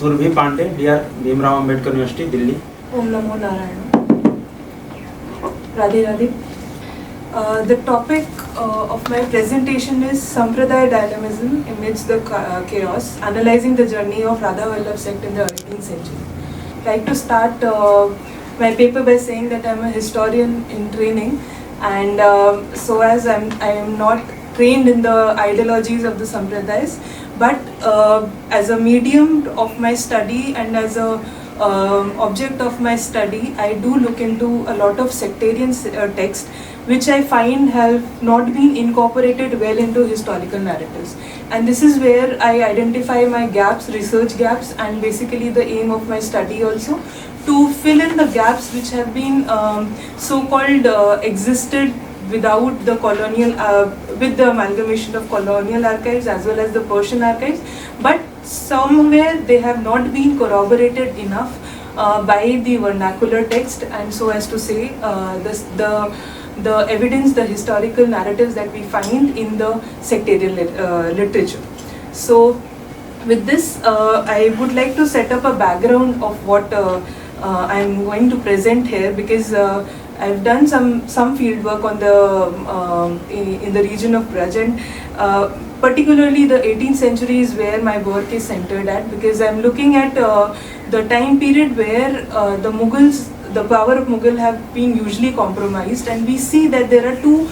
Surabhi Pandey, DR, Bhimrao Ambedkar university, Delhi. Om Namo Narayana. Radhe Radhe. The topic of my presentation is Sampradaya Dynamism amidst the chaos, analyzing the journey of Radha Vallabh sect in the 18th century. I'd like to start my paper by saying that I'm a historian in training, and so as I am not trained in the ideologies of the Sampradayas, but as a medium of my study and as a object of my study, I do look into a lot of sectarian texts which I find have not been incorporated well into historical narratives. And this is where I identify my gaps, research gaps, and basically the aim of my study also, to fill in the gaps which have been so-called existed without the colonial, with the amalgamation of colonial archives as well as the Persian archives, but somewhere they have not been corroborated enough by the vernacular text, and so as to say the evidence, the historical narratives that we find in the sectarian literature. So with this, I would like to set up a background of what I am going to present here, because I've done some field work on the in the region of Braj, and particularly the 18th century is where my work is centered at, because I'm looking at the time period where the Mughals, the power of Mughal have been usually compromised, and we see that there are two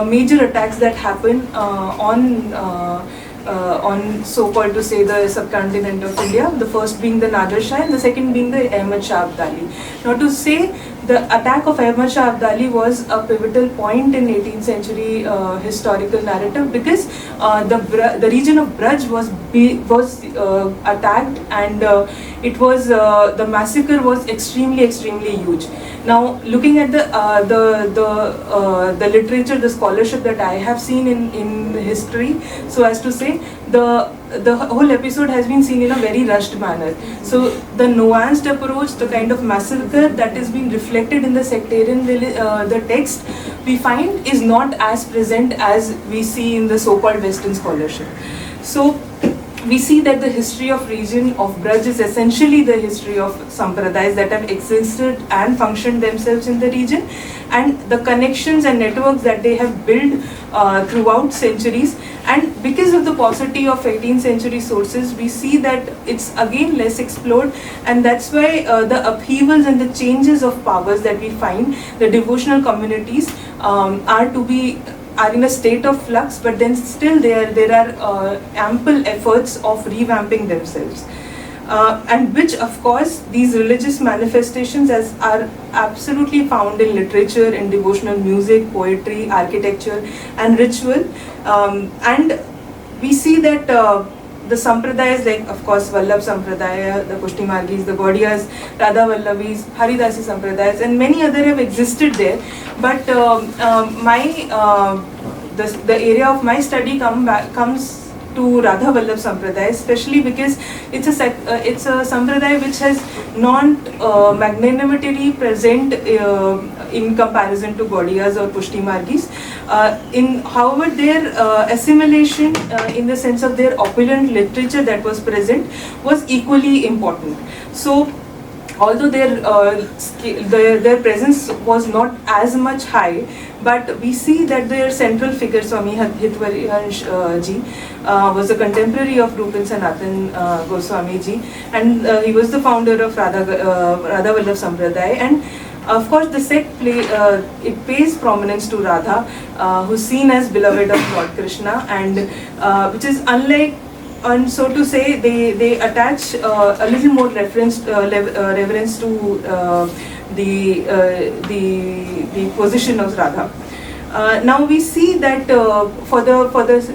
major attacks that happen on so-called to say the subcontinent of India. The first being the Nadir Shah and the second being the Ahmad Shah Abdali. Now to say the attack of Ahmad Shah Abdali was a pivotal point in 18th century historical narrative, because the region of Braj was attacked, and it was the massacre was extremely huge. Now looking at the literature, the scholarship that I have seen in history, so as to say the whole episode has been seen in a very rushed manner. So the nuanced approach, the kind of massacre that is being reflected in the sectarian the text, we find is not as present as we see in the so-called Western scholarship. So we see that the history of region of Braj is essentially the history of Sampradayas that have existed and functioned themselves in the region, and the connections and networks that they have built throughout centuries. And because of the paucity of 18th century sources, we see that it's again less explored, and that's why the upheavals and the changes of powers that we find, the devotional communities are in a state of flux, but then still there are ample efforts of revamping themselves. And which of course these religious manifestations are absolutely found in literature, in devotional music, poetry, architecture and ritual. And we see that the Sampradayas, like of course Vallabh Sampradaya, the Pushti Margis, the Gaudiyas, Radha Vallabhis, Haridasi Sampradayas, and many other have existed there. But the area of my study comes to Radha Vallabh Sampradaya, especially because it's a Sampradaya which has not magnanimity present in comparison to Gaudiyas or Pushti Margis. However, their assimilation in the sense of their opulent literature that was present was equally important. So although their presence was not as much high, but we see that their central figure, Swami Hitwarihansh ji, was a contemporary of Rupin Sanatan Goswami ji, and he was the founder of Radha Vallabh Sampradaya. And of course, the sect it pays prominence to Radha, who's seen as beloved of Lord Krishna, and which is unlike. And so to say, they attach a little more reverence to the position of Radha. Now we see that for the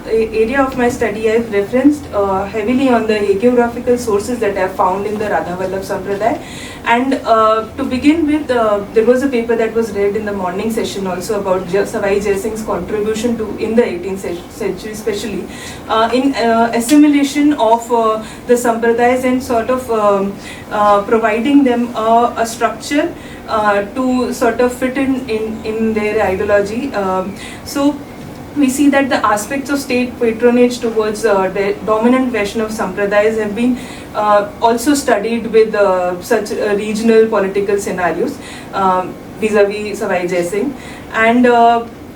area of my study, I have referenced heavily on the hagiographical sources that I have found in the Radha Vallabh Sampradaya. And to begin with, there was a paper that was read in the morning session also about Savai Jai Singh's contribution in the 18th century, especially in assimilation of the Sampradayas and sort of providing them a structure to sort of fit in their ideology. So we see that the aspects of state patronage towards the dominant Vaishnav Sampradayas have been also studied with such regional political scenarios vis-a-vis Savai Jai Singh. And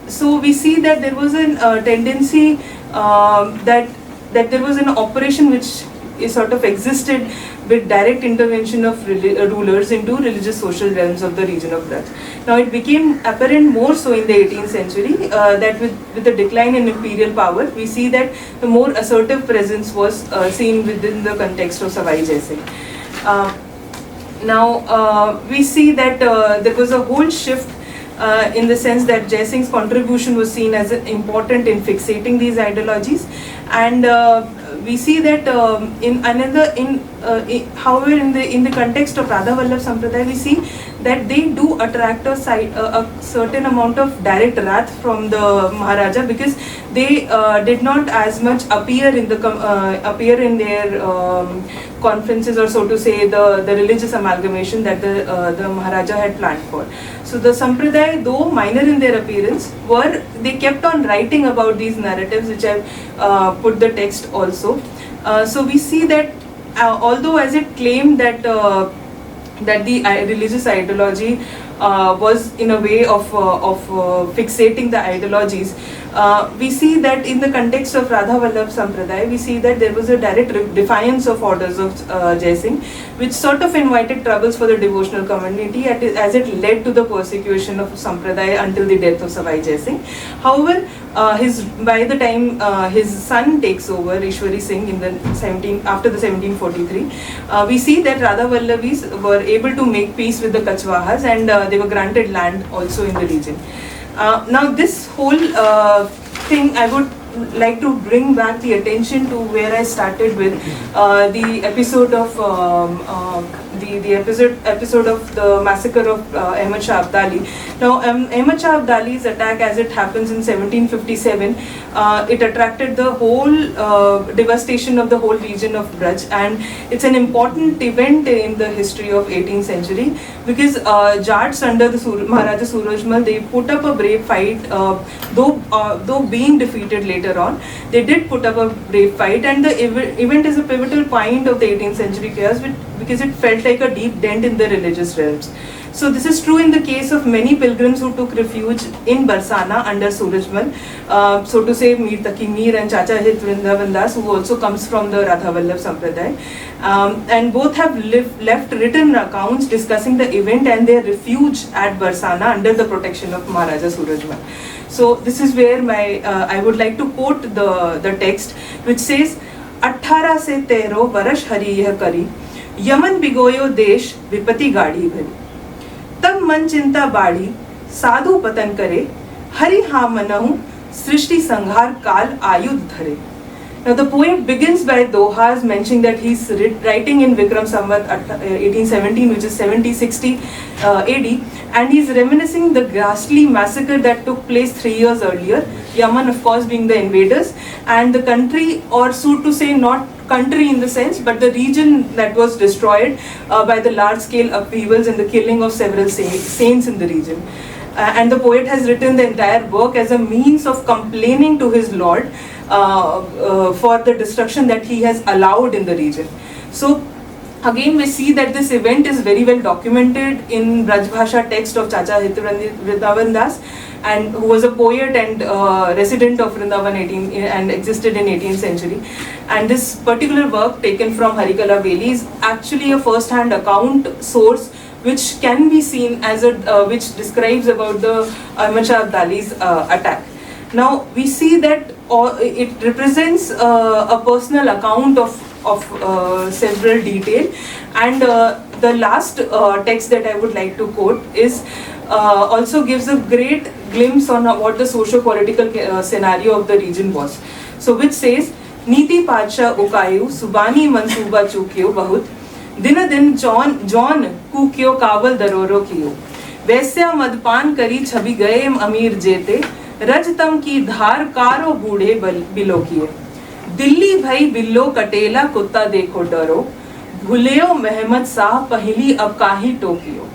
so we see that there was a tendency that there was an operation which is sort of existed with direct intervention of rulers into religious social realms of the region of Braj. Now it became apparent more so in the 18th century that with the decline in imperial power, we see that the more assertive presence was seen within the context of Savai Jai Singh. Now we see that there was a whole shift in the sense that Jai Singh's contribution was seen as important in fixating these ideologies, and we see that however in the context of Radha Vallabh Sampradaya, we see that they do attract a certain amount of direct wrath from the Maharaja, because they did not as much appear in their conferences, or so to say the religious amalgamation that the Maharaja had planned for. So the Sampradaya, though minor in their appearance, they kept on writing about these narratives, which I've put the text also. So we see that although as it claimed that the religious ideology was in a way of fixating the ideologies, we see that in the context of Radha Vallabh Sampradaya, we see that there was a direct defiance of orders of Jai Singh, which sort of invited troubles for the devotional community as it led to the persecution of Sampradaya until the death of Savai Jai Singh. However, by the time his son takes over, Ishwari Singh, after the 1743, we see that Radha Vallabhis were able to make peace with the Kachwahas, and they were granted land also in the region. Now this whole thing, I would like to bring back the attention to where I started with the episode of the episode of the massacre of Ahmad Shah Abdali. Now Ahmad Shah Abdali's attack, as it happens in 1757, it attracted the whole devastation of the whole region of Braj, and it's an important event in the history of 18th century, because Jats under the Maharaja Surajmal, they put up a brave fight, though being defeated later on, they did put up a brave fight, and the event is a pivotal point of the 18th century chaos, because it felt like a deep dent in the religious realms. So this is true in the case of many pilgrims who took refuge in Barsana under Surajmal, so to say Mir Taqi Mir and Chacha Hit Vrindavan Das, who also comes from the Radha Vallabh Sampradaya, and both have left written accounts discussing the event and their refuge at Barsana under the protection of Maharaja Surajmal. So this is where I would like to quote the text, which says, 18 से 13 वर्ष हरि यह करी, Yemen बिगोयो देश विपति गाड़ी भरी, तब मन चिंता बाड़ी साधु पतन करे, हरि हाँ मनहु सृष्टि संहार काल आयुध धरे. Now the poem begins by dohas mentioning that he's writing in Vikram Samvat 1817, which is 7060 AD, and he's reminiscing the ghastly massacre that took place 3 years earlier, Yaman of course being the invaders, and the country, or so to say, not country in the sense, but the region that was destroyed by the large scale upheavals and the killing of several saints in the region. And the poet has written the entire work as a means of complaining to his lord for the destruction that he has allowed in the region. So again we see that this event is very well documented in Brajbhasha text of Chacha Hit Vrindavan Das, and who was a poet and resident of Vrindavan and existed in 18th century. And this particular work taken from Harikala Veli is actually a first-hand account source which can be seen as which describes about the Ahmad Shah Abdali's attack. Now we see that it represents a personal account of several detail, and the last text that I would like to quote is also gives a great glimpse on what the socio-political scenario of the region was. So which says, Niti Padsha Ukayu Subani Mansuba Chukyo Bahut दिन दिन John कुक्यो कावल दरोरो कियो, वैस्या मदपान करी छवि गए अमीर जेते, रजतम की धार कारो बूढ़े बिलो किए, दिल्ली भई बिल्लो कटेला कुत्ता देखो डरो, भूलियो महमद शाह पहली अब काही टोकियो,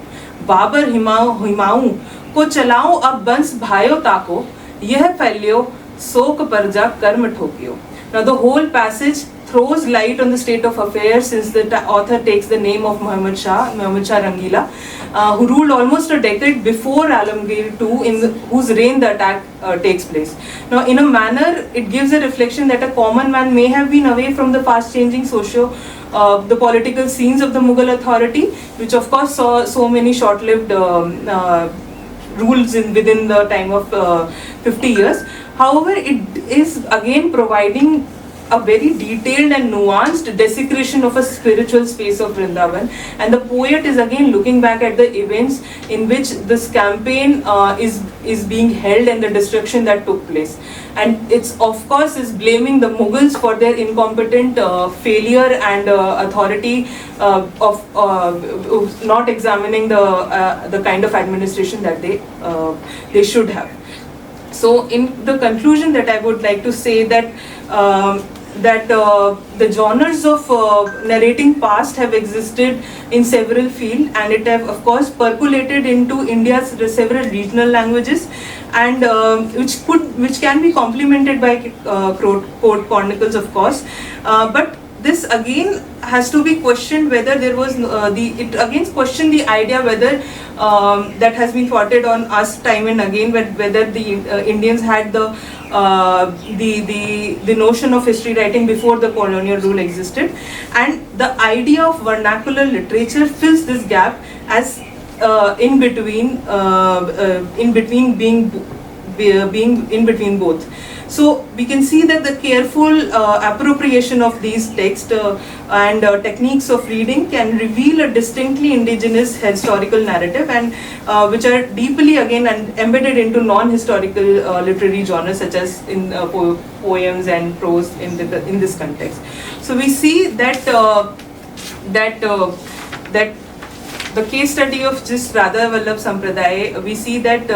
बाबर हिमाऊ को चलाओ अब बंस भायो ताको, यह फैलियो Sok parja karma thokyo. Now the whole passage throws light on the state of affairs since the author takes the name of Muhammad Shah Rangila, who ruled almost a decade before Alamgir II, whose reign the attack takes place. Now, in a manner, it gives a reflection that a common man may have been away from the fast-changing the political scenes of the Mughal authority, which of course saw so many short-lived rules within the time of 50 years. However, it is again providing a very detailed and nuanced desecration of a spiritual space of Vrindavan, and the poet is again looking back at the events in which this campaign is being held and the destruction that took place, and it's of course is blaming the Mughals for their incompetent failure and authority of not examining the kind of administration that they should have. So, in the conclusion, that I would like to say that the genres of narrating past have existed in several fields, and it have of course percolated into India's several regional languages, and which can be complemented by court chronicles, of course, but this again has to be questioned whether there was it again question the idea whether that has been fought on us time and again, whether the Indians had the notion of history writing before the colonial rule existed, and the idea of vernacular literature fills this gap as in between being in between both. So we can see that the careful appropriation of these texts and techniques of reading can reveal a distinctly indigenous historical narrative, and which are deeply again embedded into non-historical literary genres such as in poems and prose in this context. So we see that that the case study of this Radha Vallabh Sampradaya, we see that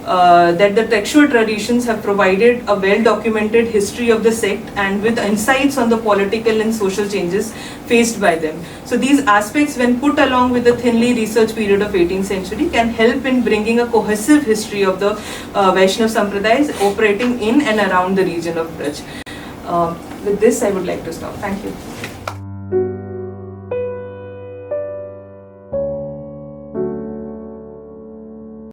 that the textual traditions have provided a well-documented history of the sect and with insights on the political and social changes faced by them. So these aspects, when put along with the thinly researched period of 18th century, can help in bringing a cohesive history of the Vaishnav Sampradayas operating in and around the region of Braj. With this, I would like to stop. Thank you.